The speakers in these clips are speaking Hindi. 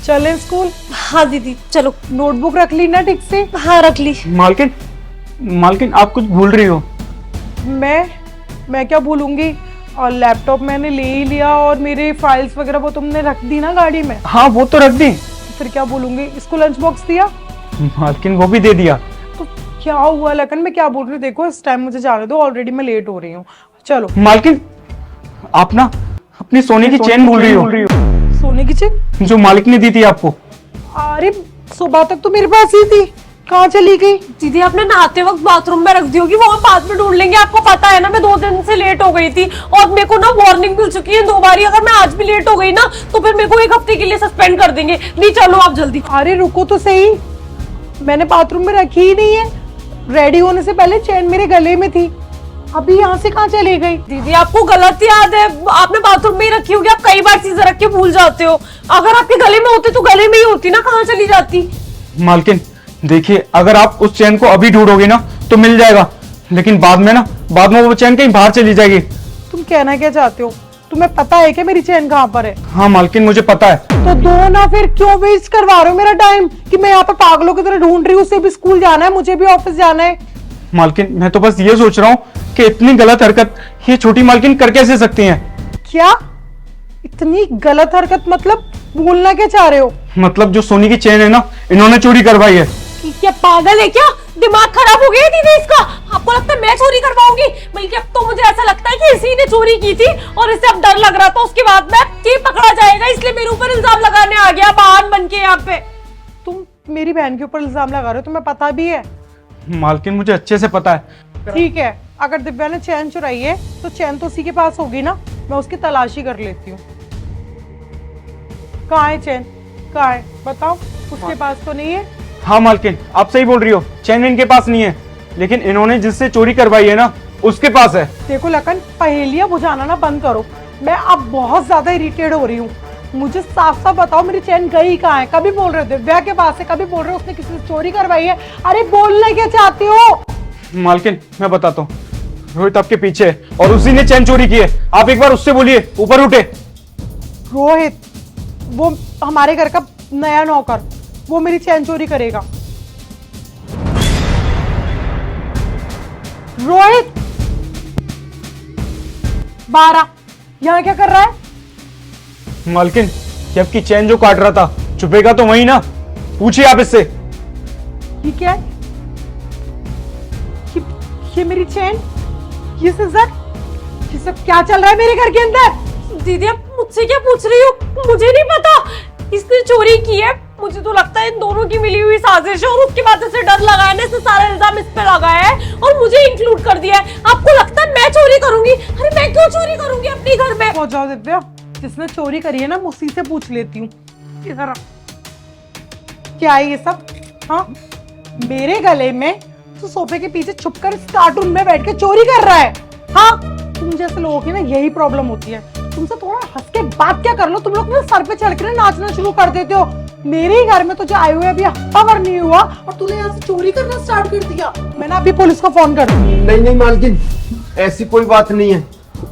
चले स्कूल? हाँ दीदी चलो। नोटबुक रख ली ना ठीक से? हाँ रख ली। मालकिन, मालकिन आप कुछ भूल रही हो। मैं क्या भूलूंगी? और लैपटॉप मैंने ले ही लिया और मेरे फाइल्स वगैरह वो तुमने रख दी ना गाड़ी में। हाँ वो तो रख दी। फिर क्या भूलूंगी? इसको लंच बॉक्स दिया? मालकिन वो भी दे दिया। तो क्या हुआ लखन, मैं क्या बोल रही हूँ, देखो इस टाइम मुझे जाने दो, ऑलरेडी मैं लेट हो रही हूँ। चलो। मालकिन आप ना अपनी सोने की चेन भूल रही हो। सोने की चेन? जो मालिक ने दी थी आपको। अरे सुबह तक तो मेरे पास ही थी, कहाँ चली गई? दीदी आपने नहाते वक्त बाथरूम में रख दी होगी, वो हम बाद में ढूंढ लेंगे। आपको पता है ना मैं 2 दिन से लेट हो गई थी और मेरे को ना वार्निंग मिल चुकी है 2 बारी। अगर मैं आज भी लेट हो गई ना तो फिर मेरे को 1 हफ्ते के लिए सस्पेंड कर देंगे। नहीं चलो आप जल्दी। अरे रुको तो सही, मैंने बाथरूम में रखी ही नहीं है। रेडी होने से पहले चेन मेरे गले में थी, अभी यहाँ से कहाँ चली गई? दीदी आपको गलत याद है, आपने बाथरूम में ही रखी होगी। आप कई बार चीजें रख के भूल जाते हो। अगर आपके गले में होती तो गले में ही होती ना, कहाँ चली जाती? मालकिन देखिए, अगर आप उस चैन को अभी ढूंढोगे ना तो मिल जाएगा, लेकिन बाद में वो चैन कहीं बाहर चली जाएगी। तुम कहना क्या चाहते हो? तुम्हें पता है क्या मेरी चेन कहाँ पर है? हाँ मालकिन मुझे पता है। तो दो ना, फिर क्यों वेस्ट करवा रहे हो मेरा टाइम कि मैं यहाँ पर पागलों की तरह ढूंढ रही हूँ। उसे भी स्कूल जाना है, मुझे भी ऑफिस जाना है। मालकिन मैं तो बस ये सोच रहा हूँ कि इतनी गलत हरकत ये छोटी मालकिन कर कैसे सकती हैं। क्या इतनी गलत हरकत? मतलब बोलना क्या चाह रहे हो? मतलब जो सोनी की चेन है ना, इन्होंने चोरी करवाई है। क्या पागल है क्या? दिमाग खराब हो गया दीदी इसका। आपको लगता है मैं चोरी करवाऊंगी? बल्कि अब तो मुझे ऐसा लगता है कि इसी ने चोरी की थी और इसे अब डर लग रहा था उसके बाद में कि पकड़ा जाएगा, इसलिए मेरे ऊपर इल्जाम लगाने आ गया बहान बन के यहाँ पे। तुम मेरी बहन के ऊपर इल्जाम लगा रहे हो? तुम्हें पता भी है? मालकिन मुझे अच्छे से पता है। ठीक है, अगर दिव्या ने चैन चुराई है तो चैन तो उसी के पास होगी ना, मैं उसकी तलाशी कर लेती हूँ। कहाँ है चैन? कहाँ है बताओ? उसके पास तो नहीं है? हाँ मालकिन आप सही बोल रही हो, चैन इनके पास नहीं है, लेकिन इन्होंने जिससे चोरी करवाई है ना उसके पास है। देखो लखन, पहेलियां बुझाना ना बंद करो। मैं अब बहुत ज्यादा इरिटेट हो रही हूँ। मुझे साफ साफ बताओ मेरी चैन गई कहाँ है? कभी बोल रहे हो दिव्या के पास है, कभी बोल रहे हो उसने किसी से चोरी करवाई है। अरे बोलना क्या चाहते हो? मालकिन मैं बताता हूँ, रोहित आपके पीछे है और उसी ने चैन चोरी की है। आप एक बार उससे बोलिए ऊपर उठे। रोहित? वो हमारे घर का नया नौकर, वो मेरी चैन चोरी करेगा? रोहित 12 यहाँ क्या कर रहा है? मालकिन जबकि चैन जो काट रहा था, छुपेगा तो वही ना, पूछिए आप इससे। ये क्या है? ये मेरी चैन, ये सिजर, ये सब क्या चल रहा है मेरे घर के अंदर? दीदी आप मुझसे क्या पूछ रही हो? मुझे नहीं पता इसने चोरी की है। मुझे तो लगता है इन दोनों की मिली हुई साजिश है और उसके बाद इसे डर लगाने से सारा इल्जाम इस पे लगाया है और मुझे इंक्लूड कर दिया है। आपको लगता है मैं चोरी करूंगी? अरे मैं क्यों चोरी करूंगी अपने घर में? हो जाओ दिव्या, जिसने चोरी करी है ना मैं उसी से पूछ लेती हूँ। इधर आ। क्या है ये सब? हाँ मेरे गले में तो सोफे के पीछे छुपकर इस कार्टून में बैठ के चोरी कर रहा है। हाँ तुम जैसे लोगों की ना यही प्रॉब्लम होती है। तुमसे थोड़ा हंस के बात क्या कर लो, तुम लोग ना सर पे चढ़ के ना नाचना शुरू कर देते हो। मेरे ही घर में तो जो आए हुए अभी हफ्ता भर नहीं हुआ और तूने यहाँ से चोरी करना स्टार्ट कर दिया। मैंने अभी पुलिस को फोन कर दिया। नहीं मालकिन, ऐसी कोई बात नहीं है।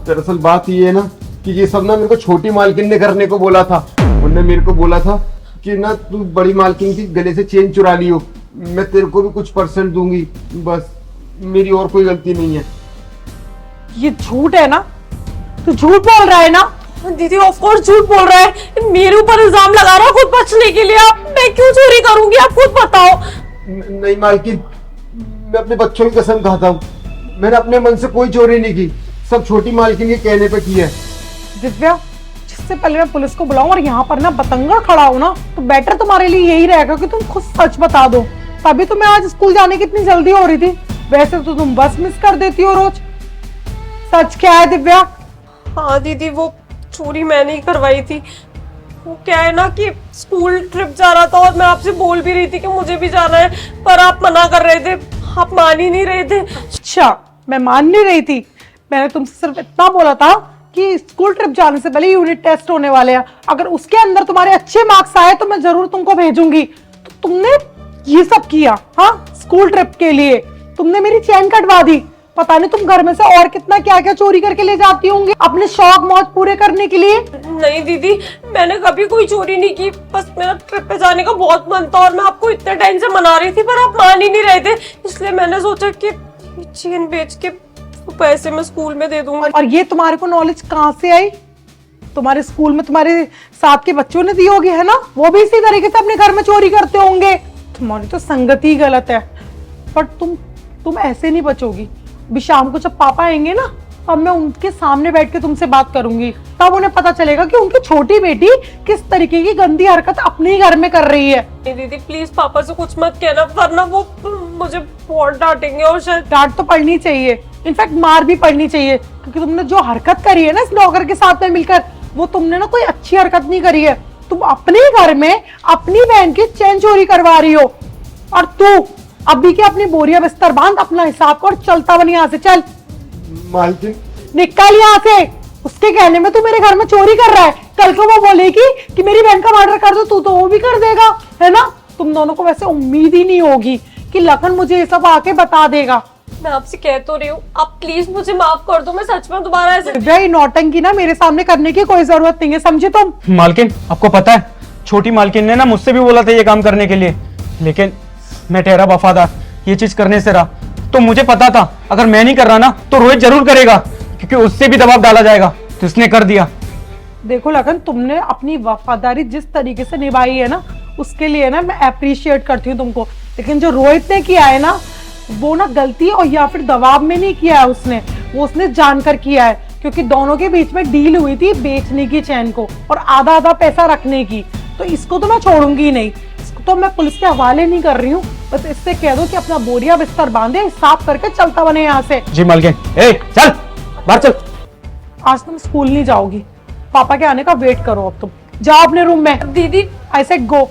दरअसल बात ये है ना कि ये सब ना मेरे को छोटी मालकिन ने करने को बोला था। उन्होंने मेरे को बोला था कि ना तू बड़ी मालकिन की गले से चेन चुरा लियो, मैं तेरे को भी कुछ % दूंगी, बस मेरी और कोई गलती नहीं है। ये झूठ है ना? तू झूठ बोल रहा है ना? दीदी ऑफ कोर्स झूठ बोल रहा है, मेरे ऊपर इल्जाम लगा रहा है खुद बचने के लिए। आप मैं क्यों चोरी करूंगी आप खुद बताओ। नहीं मालकिन, मैं अपने बच्चों की कसम खाता हूँ, मैंने अपने मन से कोई चोरी नहीं की, सब छोटी मालकिन के कहने पे की है। दिव्या, जिससे पहले मैं पुलिस को बुलाऊं और यहाँ पर ना बतंगा खड़ा हो ना तो बेटर तुम्हारे लिए यही रहेगा कि तुम खुद सच बता दो। तभी तो मैं आज स्कूल जाने की इतनी जल्दी हो रही थी, वैसे तो तुम बस मिस कर देती हो रोज। सच क्या है दिव्या? हाँ दीदी वो चोरी मैंने ही करवाई थी। वो क्या है ना कि स्कूल ट्रिप जा रहा था और मैं आपसे बोल भी रही थी कि मुझे भी जाना है, पर आप मना कर रहे थे, आप मान ही नहीं रहे थे। अच्छा मैं मान नहीं रही थी? मैंने तुमसे सिर्फ इतना बोला था कि स्कूल ट्रिप जाने से पहले यूनिट टेस्ट होने वाले हैं, अगर उसके अंदर तुम्हारे अच्छे मार्क्स आए तो मैं जरूर तुमको भेजूंगी। तो तुमने ये सब किया? हाँ स्कूल ट्रिप के लिए तुमने मेरी चैन कटवा दी, पता नहीं तुम घर में से और कितना क्या क्या चोरी करके ले जाती होंगी अपने शौक मौज पूरे करने के लिए। नहीं दीदी, मैंने कभी कोई चोरी नहीं की, बस मेरा ट्रिप पे जाने का बहुत मन था और मैं आपको इतने टाइम से मना रही थी पर आप मान ही नहीं रहे थे, इसलिए मैंने सोचा कि चेन बेच के पैसे मैं स्कूल में दे दूंगा। और ये तुम्हारे को नॉलेज कहाँ से आई? तुम्हारे स्कूल में तुम्हारे साथ के बच्चों ने दी होगी, है ना? वो भी इसी तरीके से अपने घर में चोरी करते होंगे। तुम्हारी तो संगति ही गलत है। पर तुम ऐसे नहीं बचोगी। अभी शाम को जब पापा आएंगे ना, अब मैं उनके सामने बैठ के तुमसे बात करूंगी, तब उन्हें पता चलेगा कि उनकी छोटी बेटी किस तरीके की गंदी हरकत अपने ही घर में कर रही है। दीदी प्लीज पापा से कुछ मत कहना, वरना वो मुझे बहुत डांटेंगे और शायद। डांट तो पड़नी चाहिए, इनफैक्ट मार भी पड़नी चाहिए, क्योंकि तुमने जो हरकत करी है ना इस नौकर के साथ में मिलकर, वो तुमने ना कोई अच्छी हरकत नहीं करी है। तुम अपने घर में अपनी बहन की चैन चोरी करवा रही हो, और तू अभी के अपनी बोरिया बिस्तर बांध, अपना हिसाब कर, चलता बन यहाँ से, चल। मालकिन निकल यहाँ से। उसके कहने में तू मेरे घर में चोरी कर रहा है, कल को वो बोलेगी कि मेरी बहन का मर्डर कर दो, तू तो वो भी कर देगा, है ना? तुम दोनों को वैसे उम्मीद ही नहीं होगी कि लखन मुझे ये सब आके बता देगा। मैं आपसे कह तो रही हूँ, आप प्लीज मुझे माफ कर दो, मैं सच में दोबारा ऐसे। भाई नौटंकी ना मेरे सामने करने की कोई जरूरत नहीं है, समझे तुम? मालकिन आपको पता है, छोटी मालकिन ने ना मुझसे भी बोला था ये काम करने के लिए, लेकिन मैं ठहरा वफादार, ये चीज करने से रहा। तो मुझे पता था अगर मैं नहीं कर रहा ना तो रोहित जरूर करेगा, क्योंकि उससे भी दबाव डाला जाएगा, तो इसने कर दिया। देखो लखन, तुमने अपनी वफादारी जिस तरीके से निभाई है ना, उसके लिए ना मैं अप्रिशिएट करती हूँ तुमको, लेकिन जो रोहित ने किया है ना, वो ना गलती और या फिर दबाव में नहीं किया है उसने, वो उसने जानकर किया है, क्योंकि दोनों के बीच में डील हुई थी बेचने की चैन को और आधा आधा पैसा रखने की। तो इसको तो मैं छोड़ूंगी ही नहीं, इसको तो मैं पुलिस के हवाले नहीं कर रही हूँ। बस इससे कह दो कि अपना बोरिया बिस्तर बांधे, हिसाब करके चलता बने यहाँ से। जी मालकिन। ए चल बाहर चल। आज तुम स्कूल नहीं जाओगी, पापा के आने का वेट करो। अब तुम जाओ अपने रूम में। दीदी आई सेड गो।